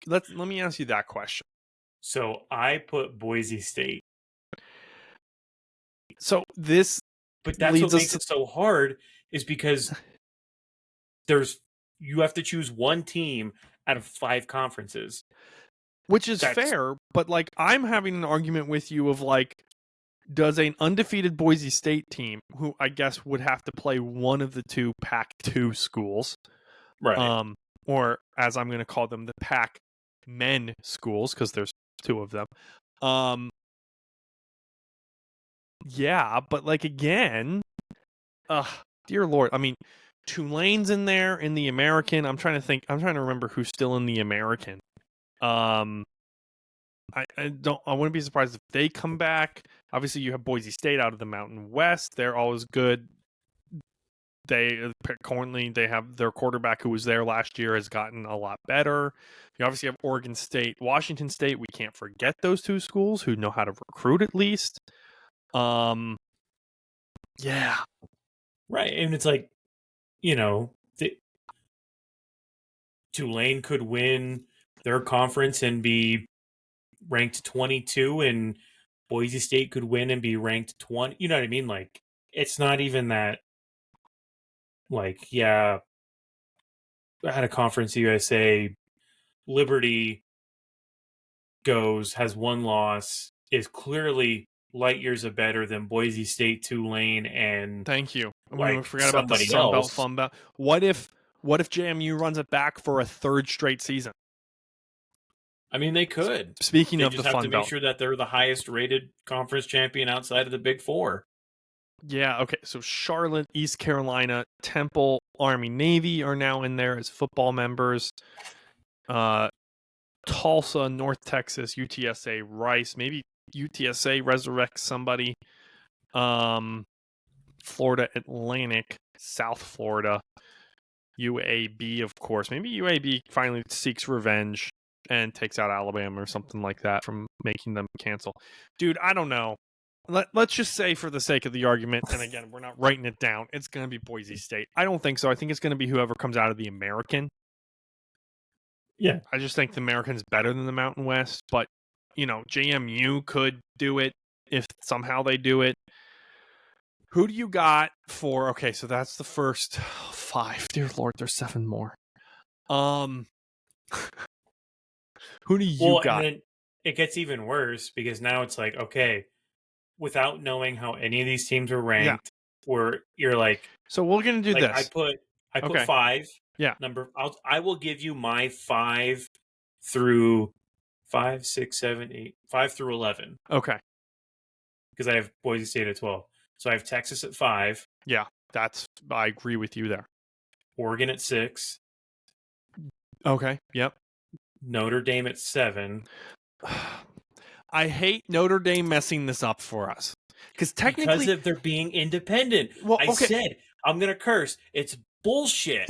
Let me ask you that question. So I put Boise State. So this But that's leads what us makes it so hard is because you have to choose one team out of 5 conferences. which is That's- fair, but like I'm having an argument with you of like, does an undefeated Boise State team, who I guess would have to play one of the 2 Pac-2 schools, Right. or as I'm going to call them, the Pac-Men schools, because there's 2 of them. Yeah, but like again, dear Lord, I mean, Tulane's in there in the American. I'm trying to remember who's still in the American. I wouldn't be surprised if they come back. Obviously, you have Boise State out of the Mountain West. They're always good. They have their quarterback who was there last year has gotten a lot better. You obviously have Oregon State, Washington State. We can't forget those 2 schools who know how to recruit at least. Yeah. Right. And it's like, Tulane could win their conference and be ranked 22, and Boise State could win and be ranked 20. You know what I mean? Like, it's not even that, like, yeah, at a Conference USA, Liberty has 1 loss, is clearly light years of better than Boise State, Tulane, and Thank you. like We forgot about the somebody Sun Belt, else. Fun Belt. What if JMU runs it back for a 3rd straight season? I mean, they could. Speaking They of just the have Fun to Belt, make sure that they're the highest rated conference champion outside of the Big Four. yeah, okay. So Charlotte, East Carolina, Temple, Army, Navy are now in there as football members. Tulsa, North Texas, UTSA, Rice, maybe UTSA resurrects somebody. Florida Atlantic, South Florida, UAB, of course. Maybe UAB finally seeks revenge and takes out Alabama or something like that from making them cancel. Dude, I don't know. Let's just say, for the sake of the argument, and again, we're not writing it down, it's going to be Boise State. I don't think so. I think it's going to be whoever comes out of the American. Yeah. I just think the American's better than the Mountain West, but, JMU could do it if somehow they do it. Who do you got for... Okay, so that's the first 5. Dear Lord, there's 7 more. Who do you got? And then it gets even worse because now it's like, okay, without knowing how any of these teams are ranked, where you're like... So we're going to do like, this. I put Okay. 5. Yeah. I will give you my 5 through 5, 6, 7, 8, 5 through 11. Okay. Because I have Boise State at 12. So I have Texas at 5. Yeah, I agree with you there. Oregon at 6. Okay, yep. Notre Dame at 7. I hate Notre Dame messing this up for us. Because technically... Because of their being independent. Well, I okay. said, I'm going to curse. It's bullshit.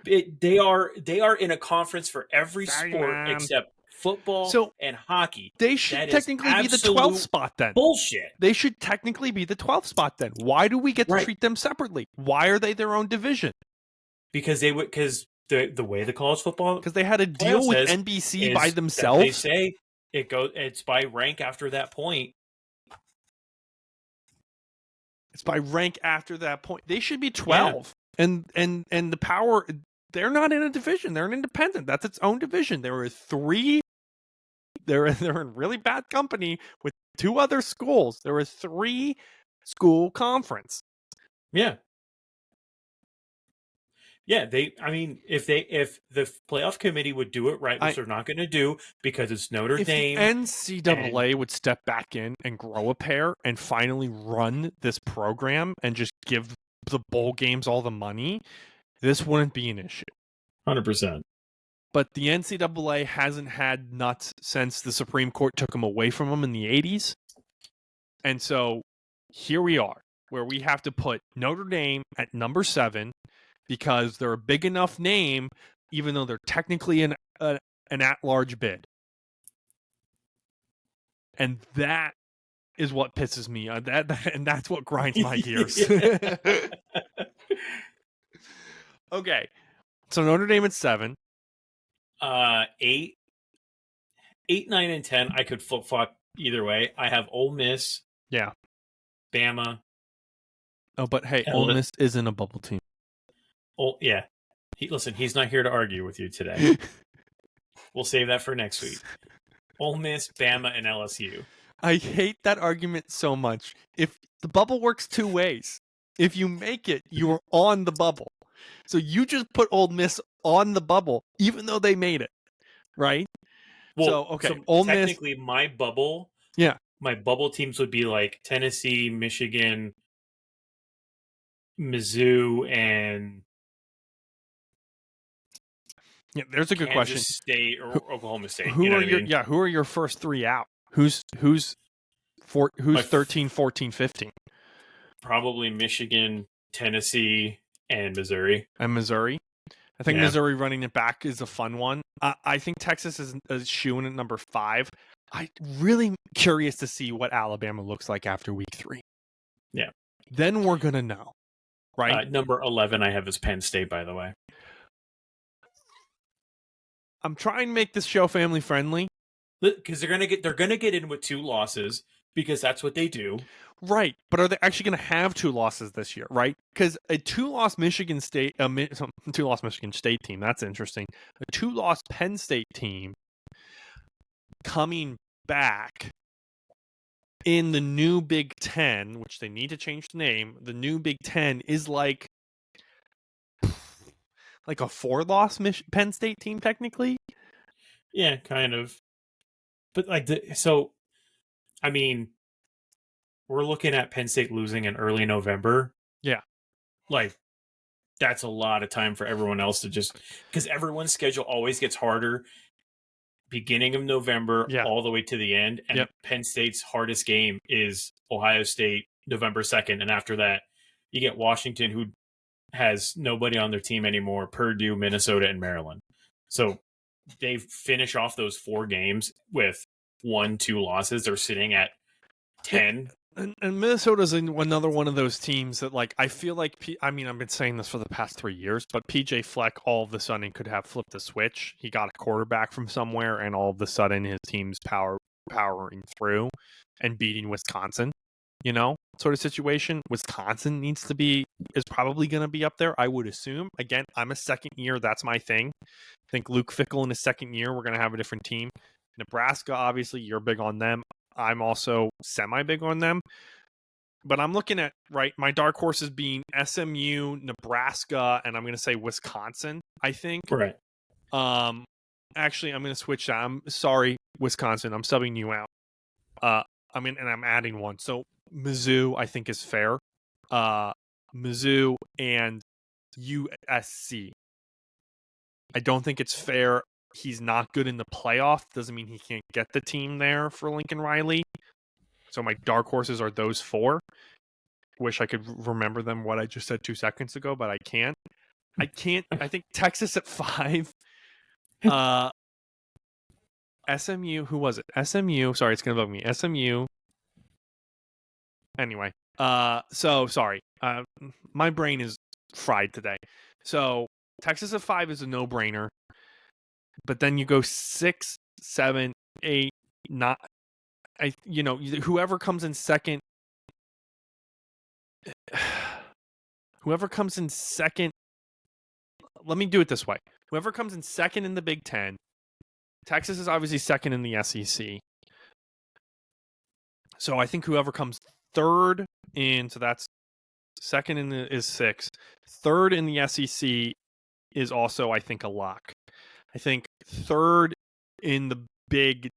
They are in a conference for every sport except football and hockey. They should That is technically be the 12th spot then. Bullshit. They should technically be the 12th spot then. Why do we get to treat them separately? Why are they their own division? Because the way the college football, because they had a deal with NBC by themselves. They say it's by rank after that point. It's by rank after that point. They should be 12. Yeah. And the Power, they're not in a division. They're an independent. That's its own division. There are 3. They're in really bad company with 2 other schools. There are 3 school conference. Yeah. Yeah, if the playoff committee would do it right, which they're not going to do because it's Notre Dame. If the NCAA would step back in and grow a pair and finally run this program and just give the bowl games all the money, this wouldn't be an issue. 100%. But the NCAA hasn't had nuts since the Supreme Court took them away from them in the 80s. And so here we are, where we have to put Notre Dame at number 7 because they're a big enough name, even though they're technically an at-large bid. And that is what pisses me. And that's what grinds my gears. Okay, so Notre Dame at 7. 8, 9, and 10. I could flip flop either way. I have Ole Miss. Yeah. Bama. Oh, but hey, Ole Miss isn't a bubble team. Oh yeah. Listen, he's not here to argue with you today. We'll save that for next week. Ole Miss, Bama, and LSU. I hate that argument so much. If the bubble works two ways, if you make it, you are on the bubble. So you just put Ole Miss on the bubble, even though they made it, right? Well, so Ole Miss. Technically, my bubble. Yeah. My bubble teams would be like Tennessee, Michigan, Mizzou, and yeah. There's a good question. State or Oklahoma State. Who are your Who are your first three out? Who's 13, 14, 15? Probably Michigan, Tennessee, and Missouri. I think Missouri running it back is a fun one. I think Texas is shooing at number 5. I'm really curious to see what Alabama looks like after week 3. Yeah. Then we're going to know, right? Number 11 I have is Penn State, by the way. I'm trying to make this show family friendly. Because they're gonna get in with 2 losses because that's what they do. Right, but are they actually going to have 2 losses this year? Right, because a 2-loss Michigan State, 2-loss Michigan State team. That's interesting. A 2-loss Penn State team coming back in the new Big Ten, which they need to change the name. The new Big Ten is like a 4-loss Penn State team, technically. Yeah, kind of. But we're looking at Penn State losing in early November. Yeah. That's a lot of time for everyone else to just... Because everyone's schedule always gets harder beginning of November all the way to the end. And Penn State's hardest game is Ohio State, November 2nd. And after that, you get Washington, who has nobody on their team anymore, Purdue, Minnesota, and Maryland. So they finish off those 4 games with 1-2 losses. They're sitting at 10. And Minnesota's another one of those teams that, I feel like, I've been saying this for the past 3 years, but PJ Fleck all of a sudden could have flipped the switch. He got a quarterback from somewhere, and all of a sudden his team's powering through and beating Wisconsin, sort of situation. Wisconsin is probably going to be up there, I would assume. Again, I'm a second year. That's my thing. I think Luke Fickell in his second year, we're going to have a different team. Nebraska, obviously, you're big on them. I'm also semi-big on them. But I'm looking at, my dark horses being SMU, Nebraska, and I'm going to say Wisconsin, I think. Right. Actually, I'm going to switch that. I'm sorry, Wisconsin. I'm subbing you out. And I'm adding one. So Mizzou, I think, is fair. Mizzou and USC. I don't think it's fair. He's not good in the playoff. Doesn't mean he can't get the team there for Lincoln Riley. So my dark horses are those 4. Wish I could remember them, what I just said 2 seconds ago, but I can't. I think Texas at 5. SMU, who was it? SMU. Sorry, it's going to bug me. SMU. Anyway. So, sorry. My brain is fried today. So, Texas at 5 is a no-brainer. But then you go 6, 7, 8, 9. Whoever comes in second. Whoever comes in second. Let me do it this way. Whoever comes in second in the Big Ten. Texas is obviously second in the SEC. So I think whoever comes third in, so that's second is 6. Third in the SEC is also, I think, a lock. I think third in the Big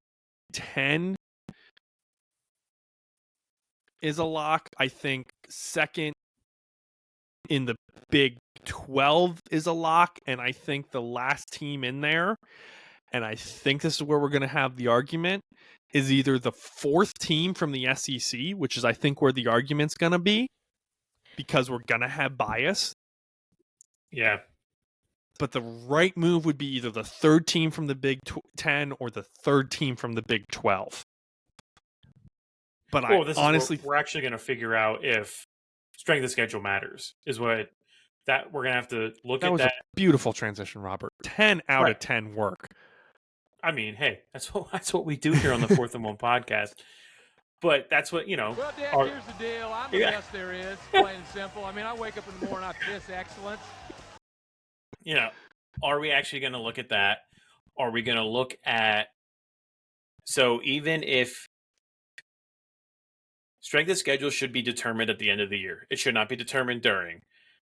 Ten is a lock. I think second in the Big 12 is a lock. And I think the last team in there, and I think this is where we're going to have the argument, is either the 4th team from the SEC, which is, I think, where the argument's going to be, because we're going to have bias, Yeah. But the right move would be either the third team from the Big 10 or the third team from the Big 12. But Well, I honestly, we're actually going to figure out if strength of schedule matters. Is what that we're going to have to look that at was that. a beautiful transition, Robert. 10 out Right. of 10 work. I mean, hey, that's what we do here on the Fourth and One podcast. But that's what, Well, Dick, our- here's the deal. I'm the Yeah. best there is, plain and simple. I mean, I wake up in the morning, I piss excellence. are we actually going to look at that? Are we going to look at, so even if strength of schedule should be determined at the end of the year, it should not be determined during,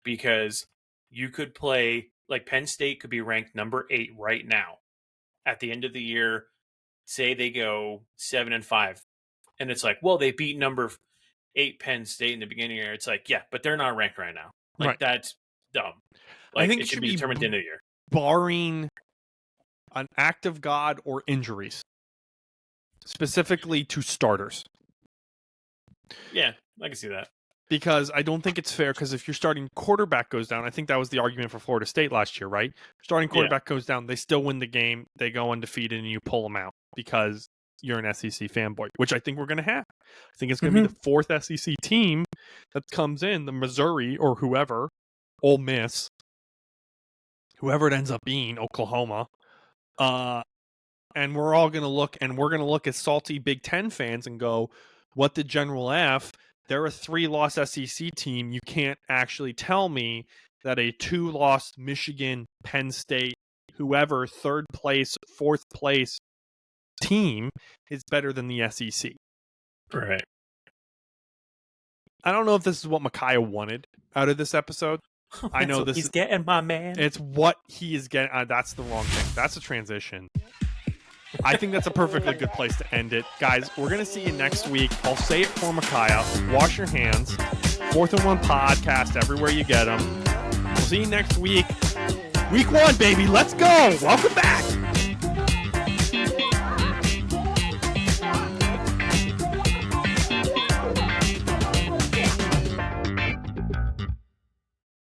because you could play, like Penn State could be ranked number 8 right now. At the end of the year, say they go 7-5, and it's like, well, they beat number 8 Penn State in the beginning of the year. It's like, yeah, but they're not ranked right now. Like, Right. that's dumb. I Like, think it should be determined at the end of the year. Barring an act of God or injuries, specifically to starters. Yeah, I can see that. Because I don't think it's fair, because if your starting quarterback goes down, I think that was the argument for Florida State last year, right? Starting quarterback goes down, they still win the game, they go undefeated, and you pull them out because you're an SEC fanboy, which I think we're going to have. I think it's going to be the fourth SEC team that comes in, the Missouri or whoever, Ole Miss, whoever it ends up being, Oklahoma. And we're all going to look, and we're going to look at salty Big Ten fans and go, what did General F? They're a 3-loss SEC team. You can't actually tell me that a 2-loss Michigan, Penn State, whoever, 3rd place, 4th place team is better than the SEC. Right. I don't know if this is what Micaiah wanted out of this episode. I know this he's is getting, my man. It's what he is getting. That's the wrong thing. That's a transition. I think that's a perfectly good place to end it. Guys, we're going to see you next week. I'll say it for Micaiah. Wash your hands. Fourth and One podcast, everywhere you get them. We'll see you next week. Week 1, baby. Let's go. Welcome back.